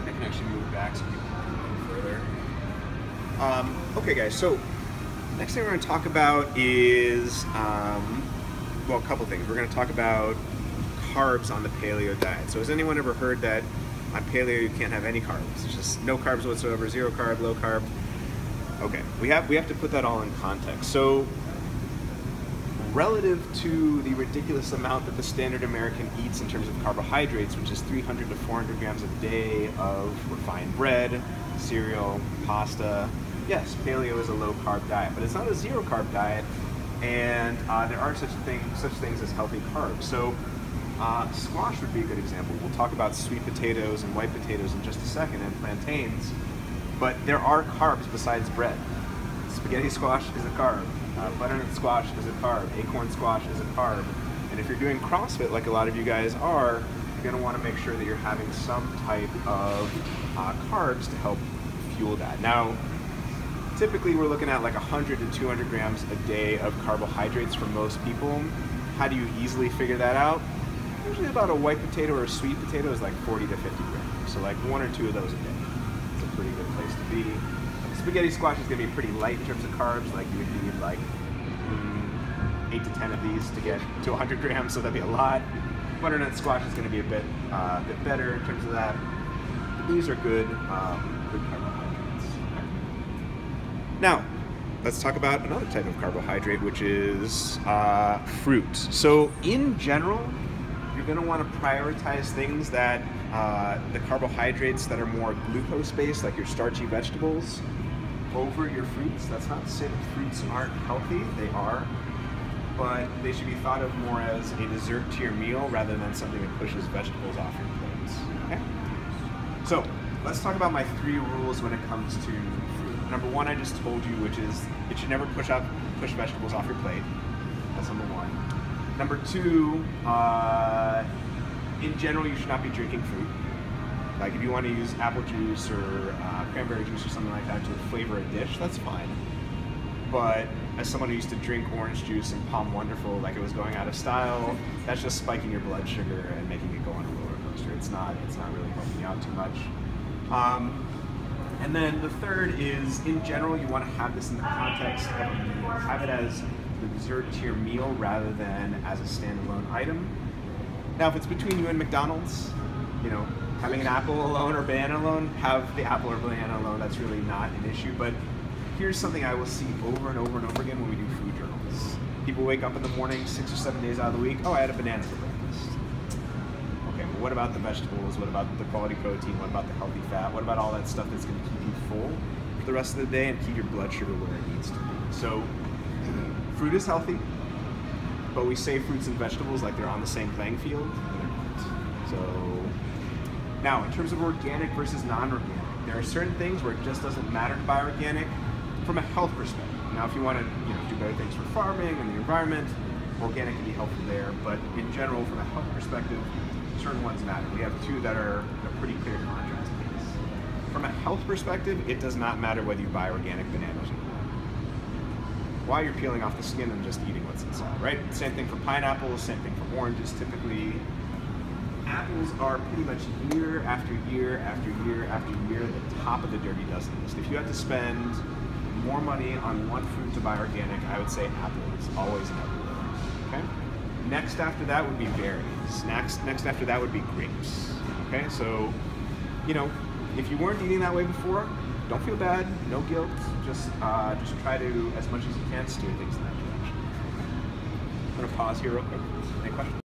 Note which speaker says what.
Speaker 1: and I can actually move it back so people can go further. Okay guys, so next thing we're going to talk about is, well, a couple things. We're going to talk about carbs on the paleo diet. So has anyone ever heard that on paleo you can't have any carbs? It's just no carbs whatsoever, zero carb, low carb. Okay, we have to put that all in context. So relative to the ridiculous amount that the standard American eats in terms of carbohydrates, which is 300 to 400 grams a day of refined bread, cereal, pasta, yes, paleo is a low carb diet, but it's not a zero carb diet, and there are such things as healthy carbs. So squash would be a good example. We'll talk about sweet potatoes and white potatoes in just a second, and plantains, but there are carbs besides bread. Spaghetti squash is a carb. Butternut squash is a carb. Acorn squash is a carb. And if you're doing CrossFit like a lot of you guys are, you're going to want to make sure that you're having some type of carbs to help fuel that. Now, typically we're looking at like 100 to 200 grams a day of carbohydrates for most people. How do you easily figure that out? Usually about a white potato or a sweet potato is like 40 to 50 grams. So like 1 or 2 of those a day. It's a pretty good place to be. Spaghetti squash is going to be pretty light in terms of carbs. Like you would need like 8 to 10 of these to get to 100 grams, so that'd be a lot. Butternut squash is going to be a bit better in terms of that. But these are good carbohydrates. Now, let's talk about another type of carbohydrate, which is fruit. So in general, you're going to want to prioritize things that the carbohydrates that are more glucose-based, like your starchy vegetables, over your fruits. That's not to say that fruits aren't healthy, they are, but they should be thought of more as a dessert to your meal rather than something that pushes vegetables off your plates. Okay? So let's talk about my 3 rules when it comes to fruit. Number 1, I just told you, which is it should never push vegetables off your plate. That's number 1. Number 2, in general, you should not be drinking fruit. Like if you want to use apple juice or cranberry juice or something like that to flavor a dish, that's fine. But as someone who used to drink orange juice and Palm Wonderful like it was going out of style, that's just spiking your blood sugar and making it go on a roller coaster. It's not really helping you out too much. And then the third is, in general, you want to have this in the context of a meal. Have it as the dessert to your meal rather than as a standalone item. Now, if it's between you and McDonald's, you know, having an apple alone or banana alone, have the apple or banana alone. That's really not an issue. But here's something I will see over and over and over again when we do food journals. People wake up in the morning 6 or 7 days out of the week, oh, I had a banana for breakfast. Okay, well, what about the vegetables? What about the quality protein? What about the healthy fat? What about all that stuff that's going to keep you full for the rest of the day and keep your blood sugar where it needs to be? So fruit is healthy, but we say fruits and vegetables like they're on the same playing field, and they're not. So now, in terms of organic versus non-organic, there are certain things where it just doesn't matter to buy organic from a health perspective. Now, if you want to do better things for farming and the environment, organic can be helpful there. But in general, from a health perspective, certain ones matter. We have 2 that are a pretty clear contrast case. From a health perspective, it does not matter whether you buy organic bananas or not. While you're peeling off the skin and just eating what's inside, right? Same thing for pineapples, same thing for oranges. Typically, apples are pretty much year after year after year after year the top of the Dirty Dozen list. If you had to spend more money on one fruit to buy organic, I would say apples, always and everywhere. Okay? Next after that would be berries. Next after that would be grapes. Okay? So, if you weren't eating that way before, don't feel bad, no guilt. Just try to, as much as you can, steer things in that direction. I'm gonna pause here real quick. Any questions?